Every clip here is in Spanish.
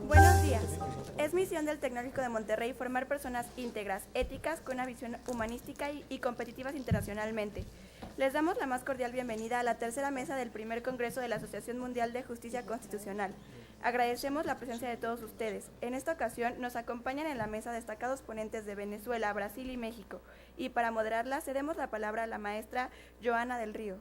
Buenos días. Es misión del Tecnológico de Monterrey formar personas íntegras, éticas, con una visión humanística y competitivas internacionalmente. Les damos la más cordial bienvenida a la tercera mesa del primer Congreso de la Asociación Mundial de Justicia Constitucional. Agradecemos la presencia de todos ustedes. En esta ocasión nos acompañan en la mesa destacados ponentes de Venezuela, Brasil y México. Y para moderarla cedemos la palabra a la maestra Joana del Río.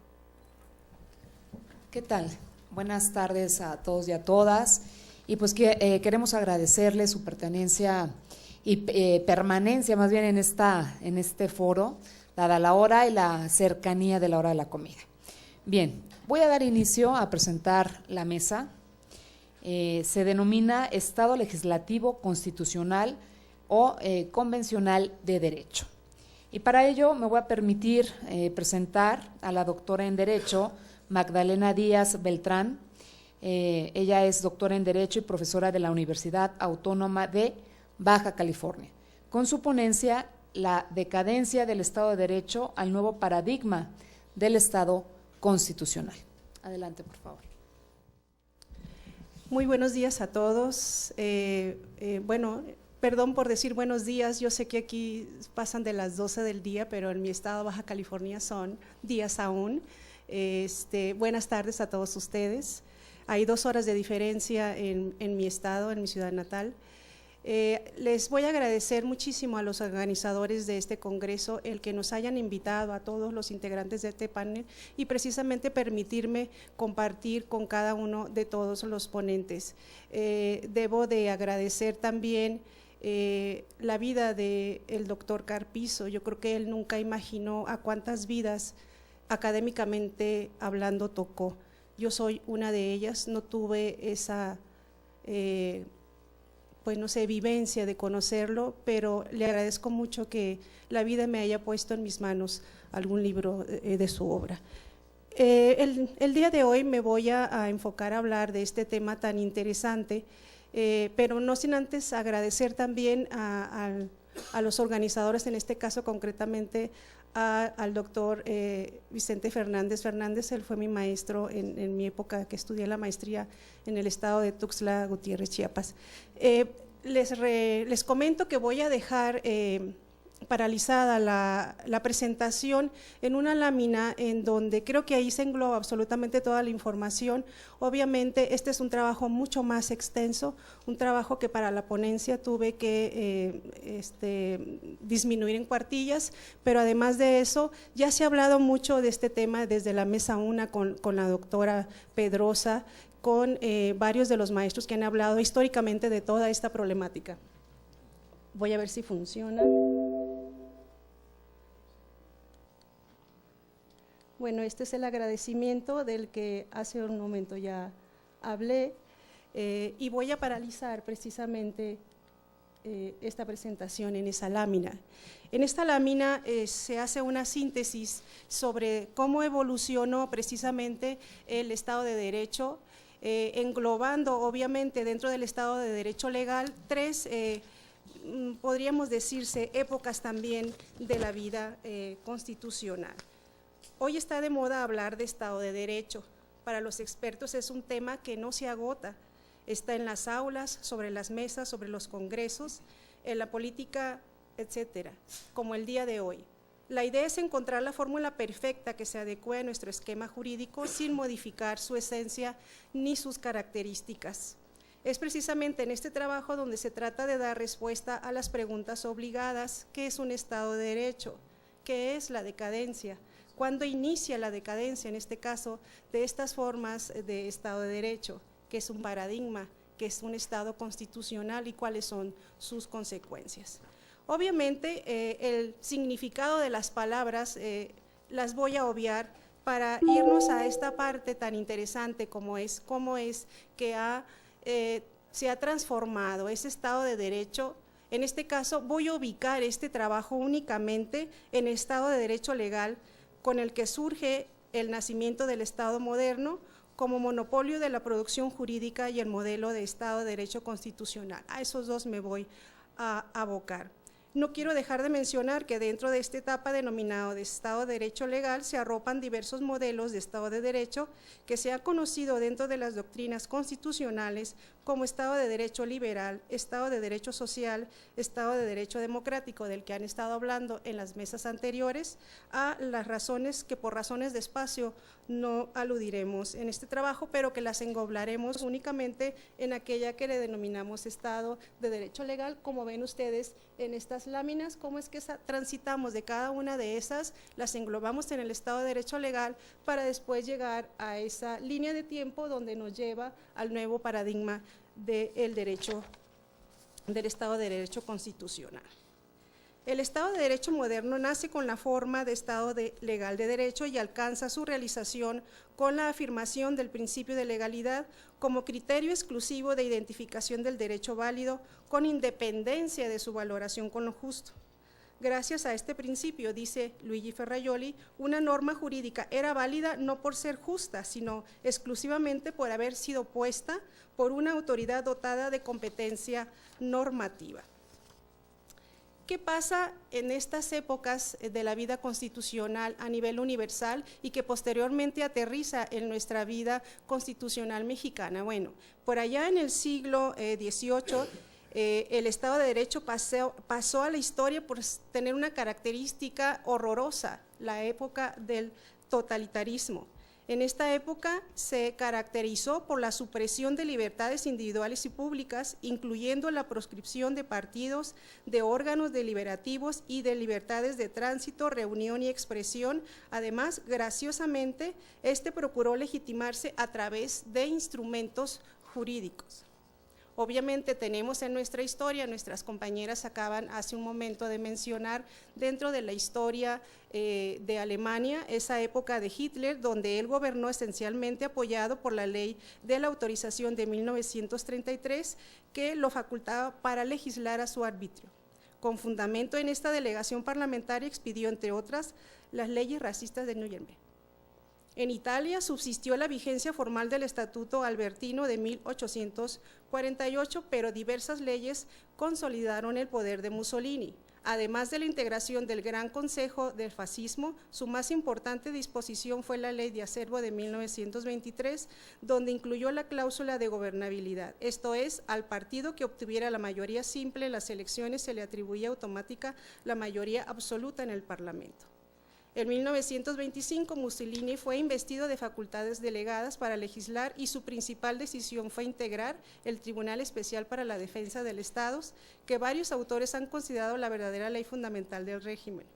¿Qué tal? Buenas tardes a todos y a todas. Y pues queremos agradecerles su pertenencia y permanencia más bien en este foro, dada la hora y la cercanía de la hora de la comida. Bien, voy a dar inicio a presentar la mesa. Se denomina Estado Legislativo Constitucional o Convencional de Derecho. Y para ello me voy a permitir presentar a la doctora en Derecho, Magdalena Díaz Beltrán. Ella es doctora en Derecho y profesora de la Universidad Autónoma de Baja California, con su ponencia La decadencia del Estado de Derecho al nuevo paradigma del Estado constitucional. Adelante, por favor. Muy buenos días a todos. Bueno, perdón por decir buenos días, yo sé que aquí pasan de las 12 del día, pero en mi estado Baja California son días aún. Buenas tardes a todos ustedes. Hay 2 horas de diferencia en mi estado, en mi ciudad natal. Les voy a agradecer muchísimo a los organizadores de este congreso el que nos hayan invitado a todos los integrantes de este panel y precisamente permitirme compartir con cada uno de todos los ponentes. Debo de agradecer también la vida del doctor Carpizo. Yo creo que él nunca imaginó a cuántas vidas académicamente hablando tocó. Yo soy una de ellas, no tuve esa vivencia de conocerlo, pero le agradezco mucho que la vida me haya puesto en mis manos algún libro de su obra. El día de hoy me voy a enfocar a hablar de este tema tan interesante, pero no sin antes agradecer también a los organizadores, en este caso concretamente al doctor Vicente Fernández. Él fue mi maestro en mi época que estudié la maestría en el estado de Tuxtla Gutiérrez, Chiapas. Les comento que voy a dejar paralizada la presentación en una lámina en donde creo que ahí se engloba absolutamente toda la información. Obviamente este es un trabajo mucho más extenso, un trabajo que para la ponencia tuve que disminuir en cuartillas, pero además de eso ya se ha hablado mucho de este tema desde la mesa 1 con la doctora Pedrosa, con varios de los maestros que han hablado históricamente de toda esta problemática. Voy a ver si funciona. Bueno, este es el agradecimiento del que hace un momento ya hablé y voy a paralizar precisamente esta presentación en esa lámina. En esta lámina se hace una síntesis sobre cómo evolucionó precisamente el Estado de Derecho, englobando obviamente dentro del Estado de Derecho legal 3 podríamos decirse épocas también de la vida constitucional. Hoy está de moda hablar de Estado de Derecho. Para los expertos es un tema que no se agota, está en las aulas, sobre las mesas, sobre los congresos, en la política, etcétera, como el día de hoy. La idea es encontrar la fórmula perfecta que se adecue a nuestro esquema jurídico sin modificar su esencia ni sus características. Es precisamente en este trabajo donde se trata de dar respuesta a las preguntas obligadas: ¿qué es un Estado de Derecho? ¿Qué es la decadencia? ¿Cuándo inicia la decadencia, en este caso, de estas formas de Estado de Derecho? ¿Qué es un paradigma? ¿Qué es un Estado constitucional? ¿Y cuáles son sus consecuencias? Obviamente, el significado de las palabras las voy a obviar para irnos a esta parte tan interesante como es cómo es que se ha transformado ese Estado de Derecho. En este caso, voy a ubicar este trabajo únicamente en el Estado de Derecho legal, con el que surge el nacimiento del Estado moderno como monopolio de la producción jurídica y el modelo de Estado de Derecho constitucional. A esos 2 me voy a abocar. No quiero dejar de mencionar que dentro de esta etapa denominado de Estado de Derecho Legal se arropan diversos modelos de Estado de Derecho que se ha conocido dentro de las doctrinas constitucionales como Estado de Derecho liberal, Estado de Derecho social, Estado de Derecho democrático, del que han estado hablando en las mesas anteriores, a las razones que por razones de espacio no aludiremos en este trabajo, pero que las englobaremos únicamente en aquella que le denominamos Estado de Derecho Legal. Como ven ustedes en estas láminas, cómo es que transitamos de cada una de esas, las englobamos en el Estado de Derecho Legal para después llegar a esa línea de tiempo donde nos lleva al nuevo paradigma del derecho, del Estado de Derecho constitucional. El Estado de Derecho moderno nace con la forma de Estado legal de derecho y alcanza su realización con la afirmación del principio de legalidad como criterio exclusivo de identificación del derecho válido con independencia de su valoración con lo justo. Gracias a este principio, dice Luigi Ferrajoli, una norma jurídica era válida no por ser justa, sino exclusivamente por haber sido puesta por una autoridad dotada de competencia normativa. ¿Qué pasa en estas épocas de la vida constitucional a nivel universal y que posteriormente aterriza en nuestra vida constitucional mexicana? Bueno, por allá en el siglo XVIII, el Estado de Derecho pasó a la historia por tener una característica horrorosa, la época del totalitarismo. En esta época se caracterizó por la supresión de libertades individuales y públicas, incluyendo la proscripción de partidos, de órganos deliberativos y de libertades de tránsito, reunión y expresión. Además, graciosamente, procuró legitimarse a través de instrumentos jurídicos. Obviamente tenemos en nuestra historia, nuestras compañeras acaban hace un momento de mencionar dentro de la historia de Alemania, esa época de Hitler, donde él gobernó esencialmente apoyado por la ley de la autorización de 1933, que lo facultaba para legislar a su arbitrio. Con fundamento en esta delegación parlamentaria expidió, entre otras, las leyes racistas de Nuremberg. En Italia subsistió la vigencia formal del Estatuto Albertino de 1848, pero diversas leyes consolidaron el poder de Mussolini. Además de la integración del Gran Consejo del Fascismo, su más importante disposición fue la Ley de Acervo de 1923, donde incluyó la cláusula de gobernabilidad. Esto es, al partido que obtuviera la mayoría simple en las elecciones se le atribuía automática la mayoría absoluta en el Parlamento. En 1925, Mussolini fue investido de facultades delegadas para legislar y su principal decisión fue integrar el Tribunal Especial para la Defensa del Estado, que varios autores han considerado la verdadera ley fundamental del régimen.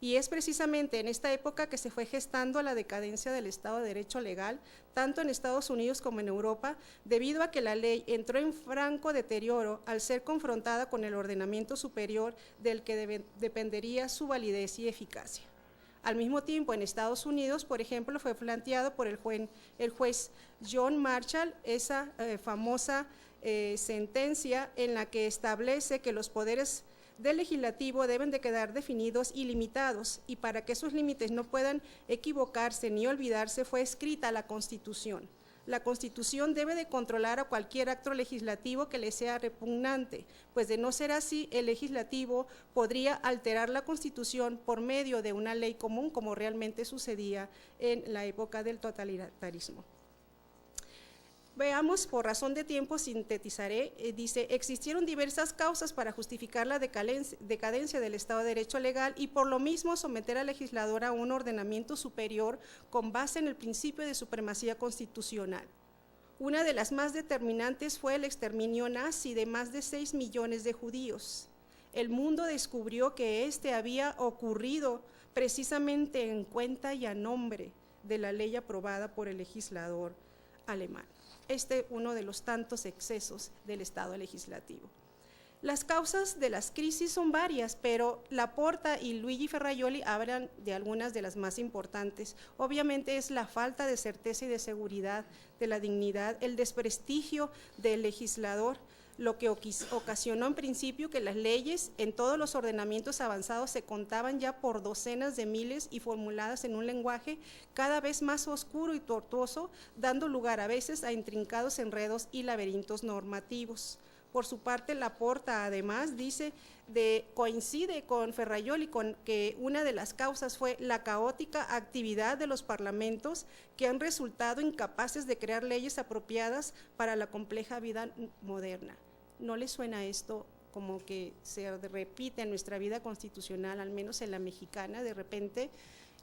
Y es precisamente en esta época que se fue gestando la decadencia del Estado de Derecho legal, tanto en Estados Unidos como en Europa, debido a que la ley entró en franco deterioro al ser confrontada con el ordenamiento superior del que dependería su validez y eficacia. Al mismo tiempo, en Estados Unidos, por ejemplo, fue planteado por el juez John Marshall esa famosa sentencia en la que establece que los poderes del legislativo deben de quedar definidos y limitados, y para que esos límites no puedan equivocarse ni olvidarse fue escrita la Constitución. La Constitución debe de controlar a cualquier acto legislativo que le sea repugnante, pues de no ser así, el legislativo podría alterar la Constitución por medio de una ley común, como realmente sucedía en la época del totalitarismo. Veamos, por razón de tiempo sintetizaré, dice, existieron diversas causas para justificar la decadencia del Estado de Derecho legal y por lo mismo someter al legislador a un ordenamiento superior con base en el principio de supremacía constitucional. Una de las más determinantes fue el exterminio nazi de más de 6 millones de judíos. El mundo descubrió que había ocurrido precisamente en cuenta y a nombre de la ley aprobada por el legislador alemán. Uno de los tantos excesos del Estado legislativo. Las causas de las crisis son varias, pero Laporta y Luigi Ferrajoli hablan de algunas de las más importantes. Obviamente es la falta de certeza y de seguridad de la dignidad, el desprestigio del legislador, lo que ocasionó en principio que las leyes en todos los ordenamientos avanzados se contaban ya por docenas de miles y formuladas en un lenguaje cada vez más oscuro y tortuoso, dando lugar a veces a intrincados enredos y laberintos normativos. Por su parte, Laporta además dice coincide con Ferrayol y con que una de las causas fue la caótica actividad de los parlamentos que han resultado incapaces de crear leyes apropiadas para la compleja vida moderna. ¿No les suena esto como que se repite en nuestra vida constitucional, al menos en la mexicana? De repente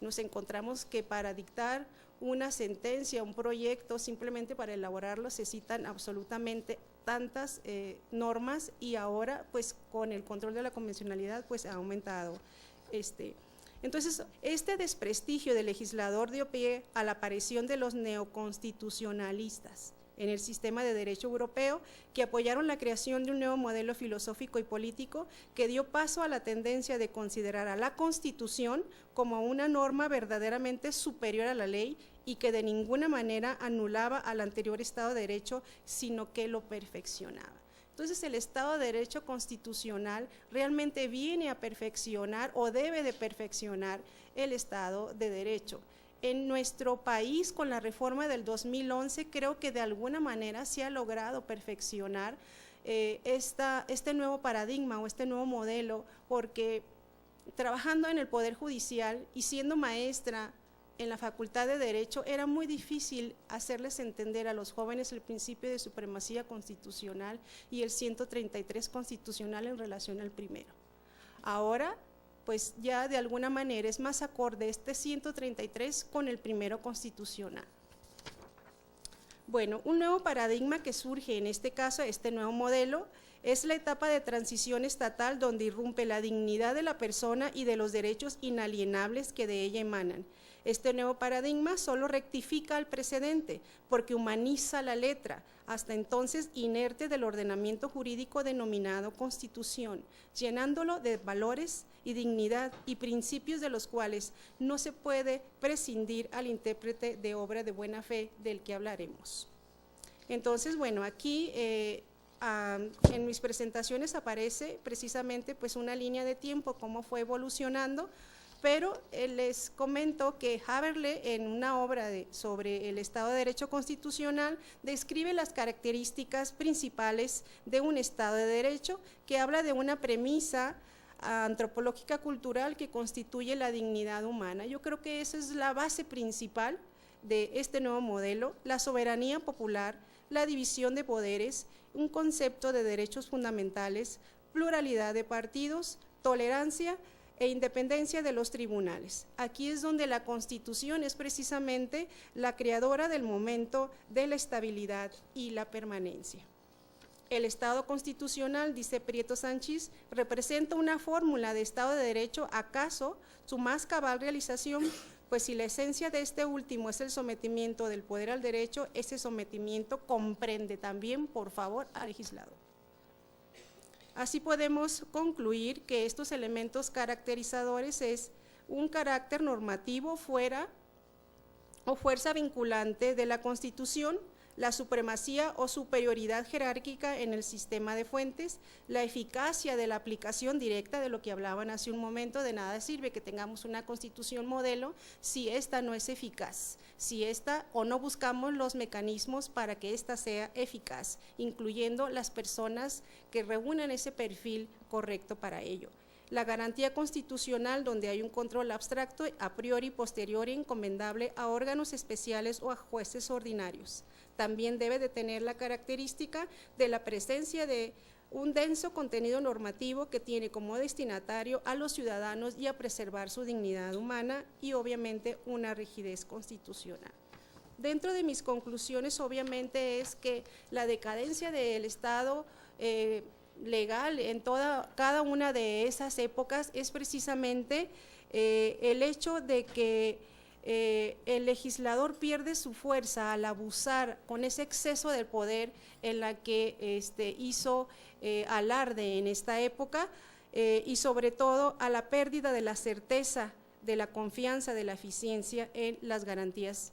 nos encontramos que para dictar una sentencia, un proyecto, simplemente para elaborarlo se citan absolutamente tantas normas, y ahora pues con el control de la convencionalidad pues ha aumentado. Entonces, este desprestigio del legislador dio pie a la aparición de los neoconstitucionalistas en el sistema de derecho europeo, que apoyaron la creación de un nuevo modelo filosófico y político que dio paso a la tendencia de considerar a la Constitución como una norma verdaderamente superior a la ley y que de ninguna manera anulaba al anterior Estado de Derecho, sino que lo perfeccionaba. Entonces, el Estado de Derecho constitucional realmente viene a perfeccionar o debe de perfeccionar el Estado de Derecho. En nuestro país, con la reforma del 2011, creo que de alguna manera se ha logrado perfeccionar este nuevo paradigma o este nuevo modelo, porque trabajando en el Poder Judicial y siendo maestra en la Facultad de Derecho, era muy difícil hacerles entender a los jóvenes el principio de supremacía constitucional y el 133 constitucional en relación al primero. Ahora, pues ya de alguna manera es más acorde este 133 con el primero constitucional. Bueno, un nuevo paradigma que surge en este caso, este nuevo modelo, es la etapa de transición estatal donde irrumpe la dignidad de la persona y de los derechos inalienables que de ella emanan. Este nuevo paradigma solo rectifica al precedente porque humaniza la letra, hasta entonces inerte del ordenamiento jurídico denominado Constitución, llenándolo de valores y dignidad y principios de los cuales no se puede prescindir al intérprete de obra de buena fe del que hablaremos. Entonces, bueno, aquí en mis presentaciones aparece precisamente pues una línea de tiempo, cómo fue evolucionando, pero les comento que Haberle, en una obra sobre el Estado de Derecho constitucional, describe las características principales de un Estado de Derecho, que habla de una premisa antropológica cultural que constituye la dignidad humana. Yo creo que esa es la base principal de este nuevo modelo: la soberanía popular, la división de poderes, un concepto de derechos fundamentales, pluralidad de partidos, tolerancia e independencia de los tribunales. Aquí es donde la Constitución es precisamente la creadora del momento de la estabilidad y la permanencia. El Estado constitucional, dice Prieto Sánchez, representa una fórmula de Estado de Derecho, acaso su más cabal realización, pues si la esencia de este último es el sometimiento del poder al derecho, ese sometimiento comprende también, por favor, al legislador. Así podemos concluir que estos elementos caracterizadores es un carácter normativo fuera o fuerza vinculante de la Constitución, la supremacía o superioridad jerárquica en el sistema de fuentes, la eficacia de la aplicación directa, de lo que hablaban hace un momento. De nada sirve que tengamos una Constitución modelo si esta no es eficaz, si esta o no buscamos los mecanismos para que esta sea eficaz, incluyendo las personas que reúnan ese perfil correcto para ello. La garantía constitucional, donde hay un control abstracto, a priori, posteriori, encomendable a órganos especiales o a jueces ordinarios. También debe de tener la característica de la presencia de un denso contenido normativo que tiene como destinatario a los ciudadanos y a preservar su dignidad humana, y obviamente una rigidez constitucional. Dentro de mis conclusiones, obviamente, es que la decadencia del Estado legal en cada una de esas épocas es precisamente el hecho de que el legislador pierde su fuerza al abusar con ese exceso del poder en la que hizo alarde en esta época, y sobre todo a la pérdida de la certeza, de la confianza, de la eficiencia en las garantías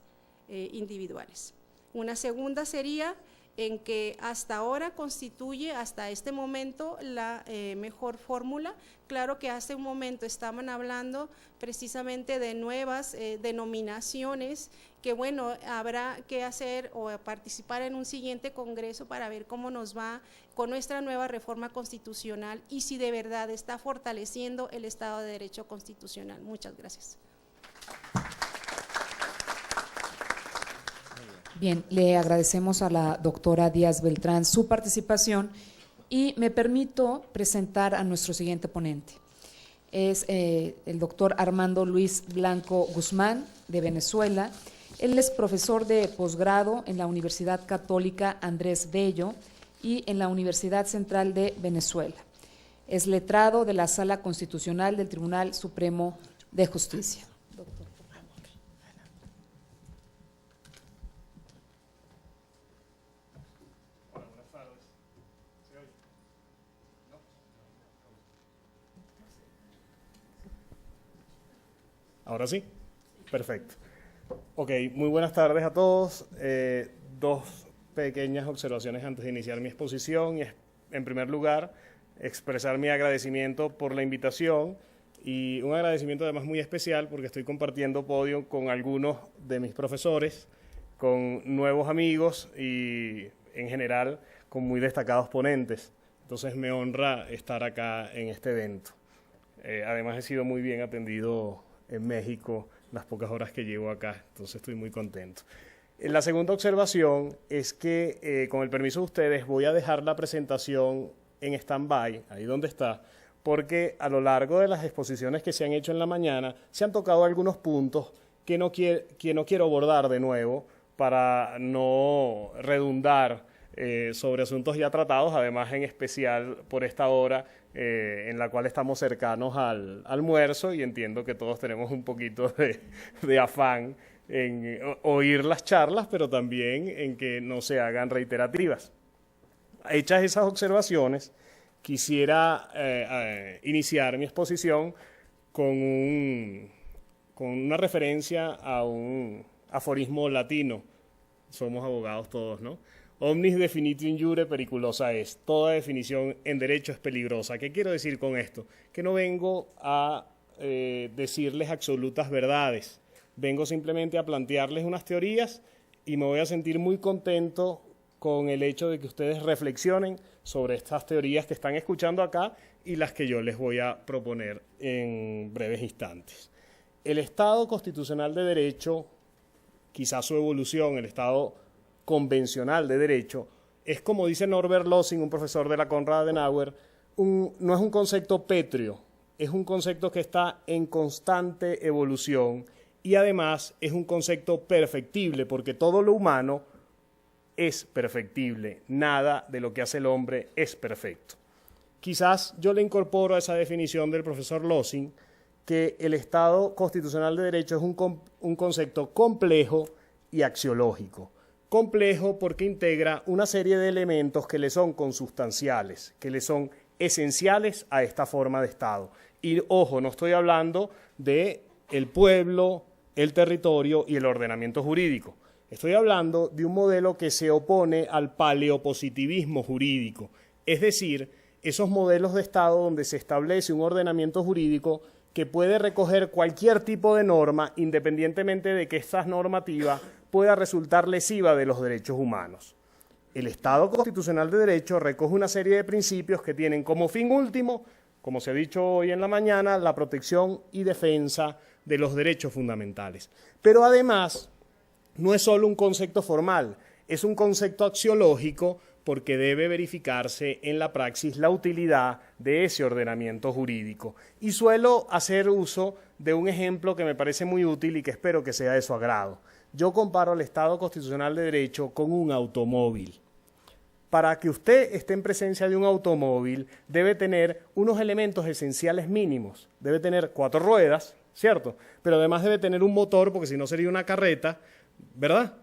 individuales. Una segunda sería en que hasta ahora constituye, hasta este momento, la mejor fórmula. Claro que hace un momento estaban hablando precisamente de nuevas denominaciones que, bueno, habrá que hacer o participar en un siguiente congreso para ver cómo nos va con nuestra nueva reforma constitucional y si de verdad está fortaleciendo el Estado de Derecho constitucional. Muchas gracias. Bien, le agradecemos a la doctora Díaz Beltrán su participación y me permito presentar a nuestro siguiente ponente. Es el doctor Armando Luis Blanco Guzmán, de Venezuela. Él es profesor de posgrado en la Universidad Católica Andrés Bello y en la Universidad Central de Venezuela. Es letrado de la Sala Constitucional del Tribunal Supremo de Justicia. ¿Ahora sí? Perfecto. Ok, muy buenas tardes a todos. Dos pequeñas observaciones antes de iniciar mi exposición. En primer lugar, expresar mi agradecimiento por la invitación y un agradecimiento además muy especial porque estoy compartiendo podio con algunos de mis profesores, con nuevos amigos y en general con muy destacados ponentes. Entonces me honra estar acá en este evento. Además he sido muy bien atendido en México las pocas horas que llevo acá, entonces estoy muy contento. La segunda observación es que, con el permiso de ustedes, voy a dejar la presentación en stand-by, ahí donde está, porque a lo largo de las exposiciones que se han hecho en la mañana, se han tocado algunos puntos que no quiero abordar de nuevo para no redundar sobre asuntos ya tratados, además en especial por esta hora en la cual estamos cercanos al almuerzo y entiendo que todos tenemos un poquito de afán en oír las charlas, pero también en que no se hagan reiterativas. Hechas esas observaciones, quisiera iniciar mi exposición con una referencia a un aforismo latino. Somos abogados todos, ¿no? Omnis definitio injure periculosa es. Toda definición en derecho es peligrosa. ¿Qué quiero decir con esto? Que no vengo a decirles absolutas verdades. Vengo simplemente a plantearles unas teorías y me voy a sentir muy contento con el hecho de que ustedes reflexionen sobre estas teorías que están escuchando acá y las que yo les voy a proponer en breves instantes. El Estado constitucional de derecho, quizás su evolución, el Estado convencional de derecho, es, como dice Norbert Lossing, un profesor de la Konrad Adenauer, no es un concepto pétreo, es un concepto que está en constante evolución y además es un concepto perfectible, porque todo lo humano es perfectible, nada de lo que hace el hombre es perfecto. Quizás yo le incorporo a esa definición del profesor Lossing que el Estado constitucional de derecho es un concepto complejo y axiológico. Complejo porque integra una serie de elementos que le son consustanciales, que le son esenciales a esta forma de Estado. Y ojo, no estoy hablando de el pueblo, el territorio y el ordenamiento jurídico. Estoy hablando de un modelo que se opone al paleopositivismo jurídico, es decir, esos modelos de Estado donde se establece un ordenamiento jurídico que puede recoger cualquier tipo de norma, independientemente de que esta normativa pueda resultar lesiva de los derechos humanos. El Estado constitucional de derecho recoge una serie de principios que tienen como fin último, como se ha dicho hoy en la mañana, la protección y defensa de los derechos fundamentales. Pero además, no es solo un concepto formal, es un concepto axiológico porque debe verificarse en la praxis la utilidad de ese ordenamiento jurídico. Y suelo hacer uso de un ejemplo que me parece muy útil y que espero que sea de su agrado. Yo comparo el Estado constitucional de derecho con un automóvil. Para que usted esté en presencia de un automóvil, debe tener unos elementos esenciales mínimos. Debe tener 4 ruedas, ¿cierto? Pero además debe tener un motor, porque si no sería una carreta, ¿verdad?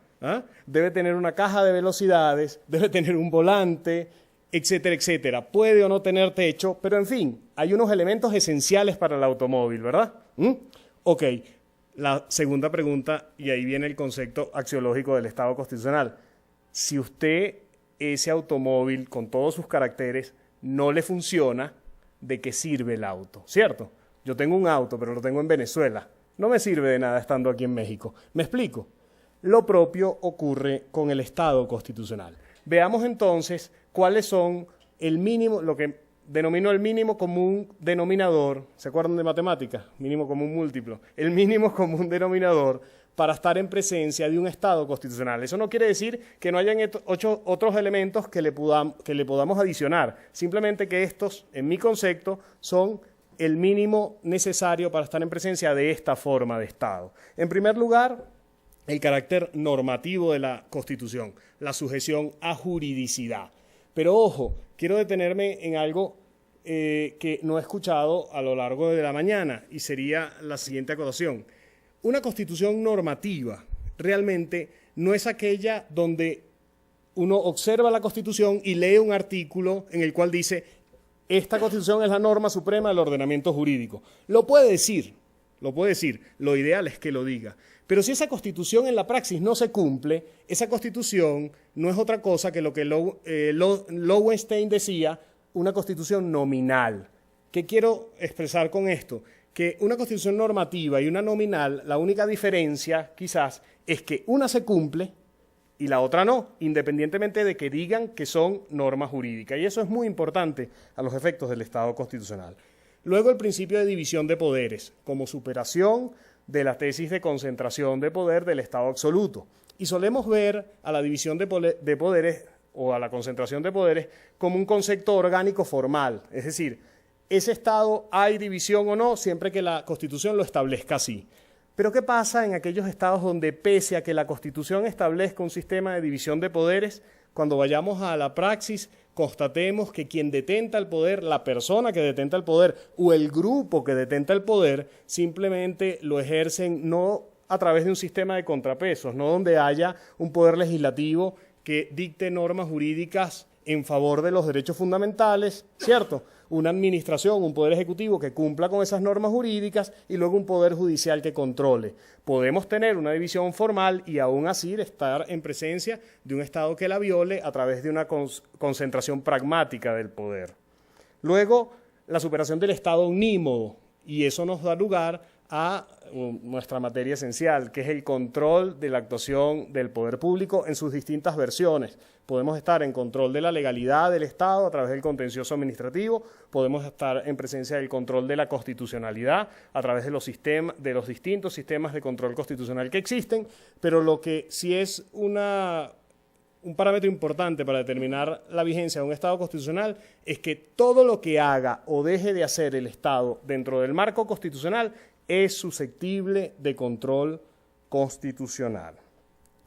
Debe tener una caja de velocidades, debe tener un volante, etcétera, etcétera. Puede o no tener techo, pero en fin, hay unos elementos esenciales para el automóvil, ¿verdad? Ok, la segunda pregunta, y ahí viene el concepto axiológico del Estado constitucional. Si usted ese automóvil con todos sus caracteres no le funciona, ¿de qué sirve el auto? ¿Cierto? Yo tengo un auto, pero lo tengo en Venezuela. No me sirve de nada estando aquí en México. ¿Me explico? Lo propio ocurre con el Estado constitucional. Veamos entonces cuáles son el mínimo, lo que denomino el mínimo común denominador. ¿Se acuerdan de matemáticas? Mínimo común múltiplo. El mínimo común denominador para estar en presencia de un Estado constitucional. Eso no quiere decir que no hayan otros elementos que le podamos adicionar. Simplemente que estos, en mi concepto, son el mínimo necesario para estar en presencia de esta forma de Estado. En primer lugar, el carácter normativo de la Constitución, la sujeción a juridicidad. Pero ojo, quiero detenerme en algo que no he escuchado a lo largo de la mañana y sería la siguiente acotación. Una Constitución normativa realmente no es aquella donde uno observa la Constitución y lee un artículo en el cual dice esta Constitución es la norma suprema del ordenamiento jurídico. Lo puede decir, lo ideal es que lo diga. Pero si esa Constitución en la praxis no se cumple, esa Constitución no es otra cosa que lo que Lowenstein decía, una Constitución nominal. ¿Qué quiero expresar con esto? Que una Constitución normativa y una nominal, la única diferencia quizás es que una se cumple y la otra no, independientemente de que digan que son normas jurídicas. Y eso es muy importante a los efectos del Estado constitucional. Luego el principio de división de poderes, como superación de la tesis de concentración de poder del Estado absoluto. Y solemos ver a la división de poderes o a la concentración de poderes como un concepto orgánico formal, es decir, ese Estado hay división o no, siempre que la Constitución lo establezca así. Pero ¿qué pasa en aquellos estados donde pese a que la Constitución establezca un sistema de división de poderes, cuando vayamos a la praxis constatemos que quien detenta el poder, la persona que detenta el poder o el grupo que detenta el poder, simplemente lo ejercen no a través de un sistema de contrapesos, no donde haya un poder legislativo que dicte normas jurídicas en favor de los derechos fundamentales, ¿cierto? Una administración, un poder ejecutivo que cumpla con esas normas jurídicas y luego un poder judicial que controle. Podemos tener una división formal y aún así estar en presencia de un Estado que la viole a través de una concentración pragmática del poder. Luego, la superación del Estado omnímodo, y eso nos da lugar a nuestra materia esencial, que es el control de la actuación del poder público en sus distintas versiones. Podemos estar en control de la legalidad del Estado a través del contencioso administrativo, podemos estar en presencia del control de la constitucionalidad a través de los distintos sistemas de control constitucional que existen, pero lo que sí es un parámetro importante para determinar la vigencia de un Estado constitucional es que todo lo que haga o deje de hacer el Estado dentro del marco constitucional es susceptible de control constitucional.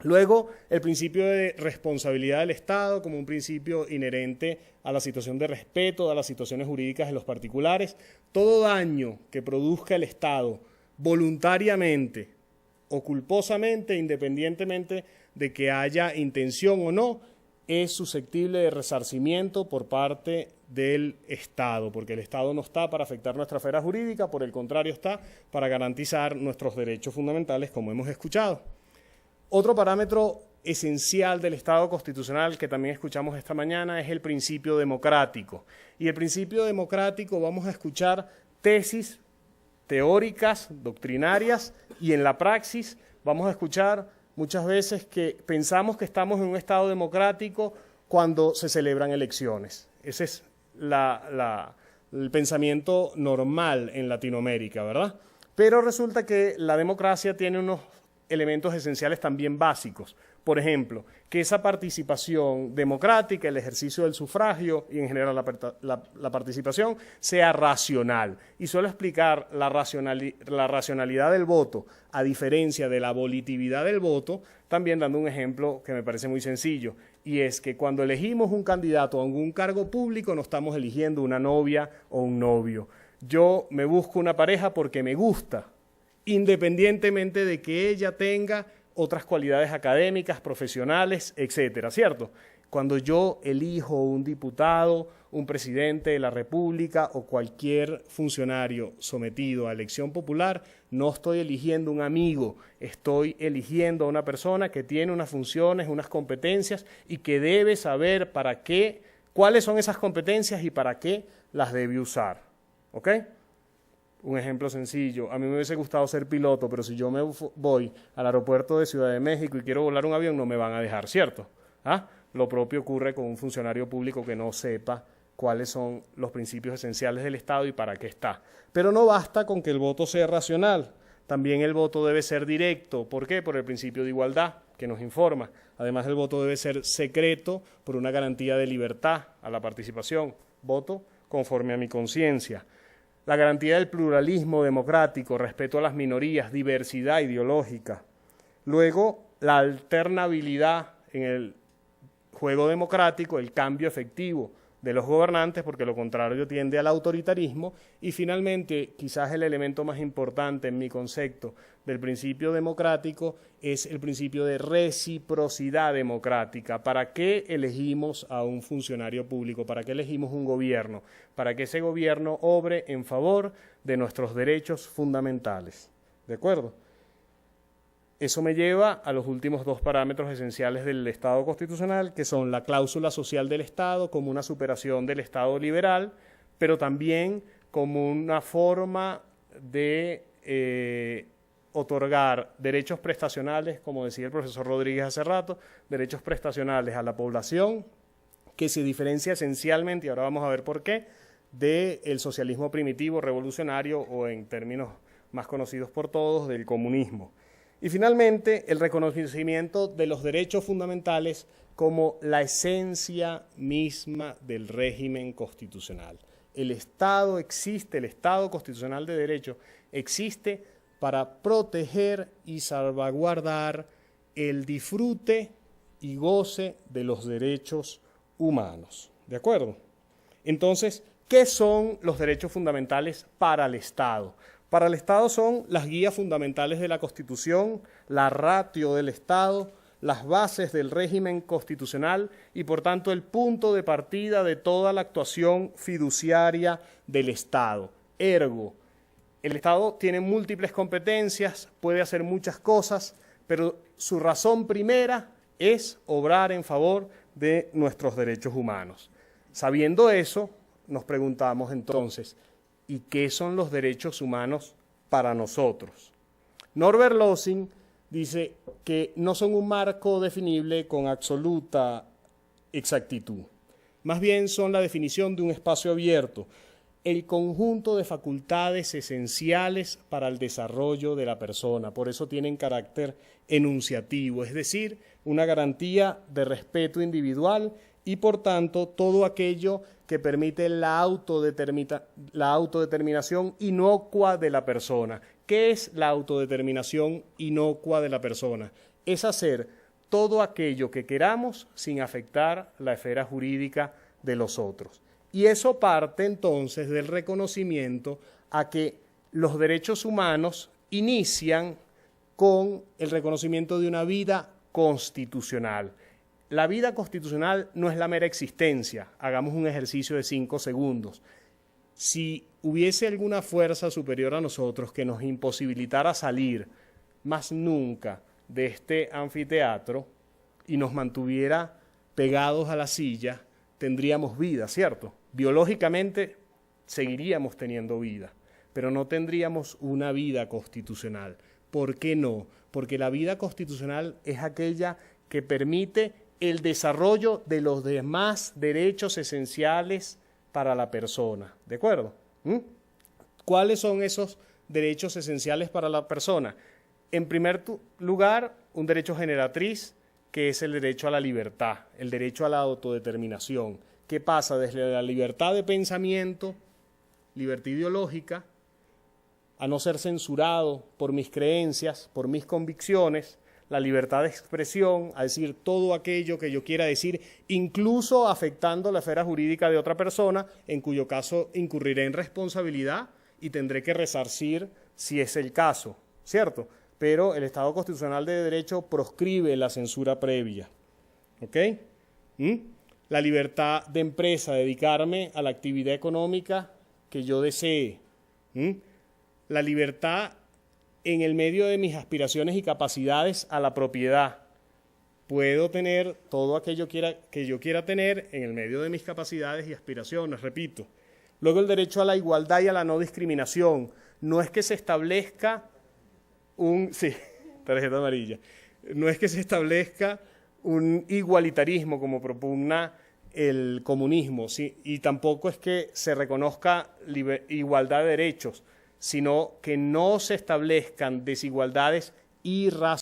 Luego, el principio de responsabilidad del Estado como un principio inherente a la situación de respeto a las situaciones jurídicas de los particulares. Todo daño que produzca el Estado voluntariamente o culposamente, independientemente de que haya intención o no, es susceptible de resarcimiento por parte del Estado, porque el Estado no está para afectar nuestra esfera jurídica, por el contrario está para garantizar nuestros derechos fundamentales, como hemos escuchado. Otro parámetro esencial del Estado constitucional que también escuchamos esta mañana es el principio democrático. Y el principio democrático vamos a escuchar tesis teóricas, doctrinarias, y en la praxis vamos a escuchar muchas veces que pensamos que estamos en un Estado democrático cuando se celebran elecciones. Ese es el pensamiento normal en Latinoamérica, ¿verdad? Pero resulta que la democracia tiene unos elementos esenciales también básicos. Por ejemplo, que esa participación democrática, el ejercicio del sufragio y en general la participación sea racional. Y suelo explicar la racionalidad del voto a diferencia de la volitividad del voto, también dando un ejemplo que me parece muy sencillo, y es que cuando elegimos un candidato a un cargo público no estamos eligiendo una novia o un novio. Yo me busco una pareja porque me gusta, independientemente de que ella tenga otras cualidades académicas, profesionales, etcétera, ¿cierto? Cuando yo elijo un diputado, un presidente de la República o cualquier funcionario sometido a elección popular, no estoy eligiendo un amigo, estoy eligiendo a una persona que tiene unas funciones, unas competencias y que debe saber para qué, cuáles son esas competencias y para qué las debe usar. ¿Ok? Un ejemplo sencillo, a mí me hubiese gustado ser piloto, pero si yo me voy al aeropuerto de Ciudad de México y quiero volar un avión, no me van a dejar, ¿cierto? ¿Ah? Lo propio ocurre con un funcionario público que no sepa cuáles son los principios esenciales del Estado y para qué está. Pero no basta con que el voto sea racional, también el voto debe ser directo. ¿Por qué? Por el principio de igualdad que nos informa. Además, el voto debe ser secreto por una garantía de libertad a la participación. Voto conforme a mi conciencia. La garantía del pluralismo democrático, respeto a las minorías, diversidad ideológica. Luego, la alternabilidad en el juego democrático, el cambio efectivo de los gobernantes, porque lo contrario tiende al autoritarismo. Y finalmente, quizás el elemento más importante en mi concepto del principio democrático es el principio de reciprocidad democrática. ¿Para qué elegimos a un funcionario público? ¿Para qué elegimos un gobierno? Para que ese gobierno obre en favor de nuestros derechos fundamentales. ¿De acuerdo? Eso me lleva a los últimos dos parámetros esenciales del Estado constitucional, que son la cláusula social del Estado como una superación del Estado liberal, pero también como una forma de otorgar derechos prestacionales, como decía el profesor Rodríguez hace rato, derechos prestacionales a la población, que se diferencia esencialmente, y ahora vamos a ver por qué, del socialismo primitivo revolucionario o en términos más conocidos por todos, del comunismo. Y finalmente, el reconocimiento de los derechos fundamentales como la esencia misma del régimen constitucional. El Estado existe, el Estado constitucional de derecho existe para proteger y salvaguardar el disfrute y goce de los derechos humanos. ¿De acuerdo? Entonces, ¿qué son los derechos fundamentales para el Estado? Para el Estado son las guías fundamentales de la Constitución, la ratio del Estado, las bases del régimen constitucional y, por tanto, el punto de partida de toda la actuación fiduciaria del Estado. Ergo, el Estado tiene múltiples competencias, puede hacer muchas cosas, pero su razón primera es obrar en favor de nuestros derechos humanos. Sabiendo eso, nos preguntamos entonces, ¿y qué son los derechos humanos para nosotros? Norbert Lossing dice que no son un marco definible con absoluta exactitud. Más bien son la definición de un espacio abierto, el conjunto de facultades esenciales para el desarrollo de la persona. Por eso tienen carácter enunciativo, es decir, una garantía de respeto individual y, por tanto, todo aquello que permite la autodeterminación inocua de la persona. ¿Qué es la autodeterminación inocua de la persona? Es hacer todo aquello que queramos sin afectar la esfera jurídica de los otros. Y eso parte entonces del reconocimiento a que los derechos humanos inician con el reconocimiento de una vida constitucional. La vida constitucional no es la mera existencia. Hagamos un ejercicio de 5 segundos. Si hubiese alguna fuerza superior a nosotros que nos imposibilitara salir más nunca de este anfiteatro y nos mantuviera pegados a la silla, tendríamos vida, ¿cierto? Biológicamente seguiríamos teniendo vida, pero no tendríamos una vida constitucional. ¿Por qué no? Porque la vida constitucional es aquella que permite el desarrollo de los demás derechos esenciales para la persona. ¿De acuerdo? ¿Cuáles son esos derechos esenciales para la persona? En primer lugar, un derecho generatriz, que es el derecho a la libertad, el derecho a la autodeterminación. ¿Qué pasa? Desde la libertad de pensamiento, libertad ideológica, a no ser censurado por mis creencias, por mis convicciones, la libertad de expresión, a decir todo aquello que yo quiera decir, incluso afectando la esfera jurídica de otra persona, en cuyo caso incurriré en responsabilidad y tendré que resarcir si es el caso, ¿cierto? Pero el Estado constitucional de derecho proscribe la censura previa, ¿ok? La libertad de empresa, dedicarme a la actividad económica que yo desee. La libertad en el medio de mis aspiraciones y capacidades a la propiedad. Puedo tener todo aquello que yo quiera tener en el medio de mis capacidades y aspiraciones, repito. Luego el derecho a la igualdad y a la no discriminación. No es que se establezca sí, tarjeta amarilla. No es que se establezca un igualitarismo como propugna el comunismo, ¿sí? Y tampoco es que se reconozca igualdad de derechos, sino que no se establezcan desigualdades irracionales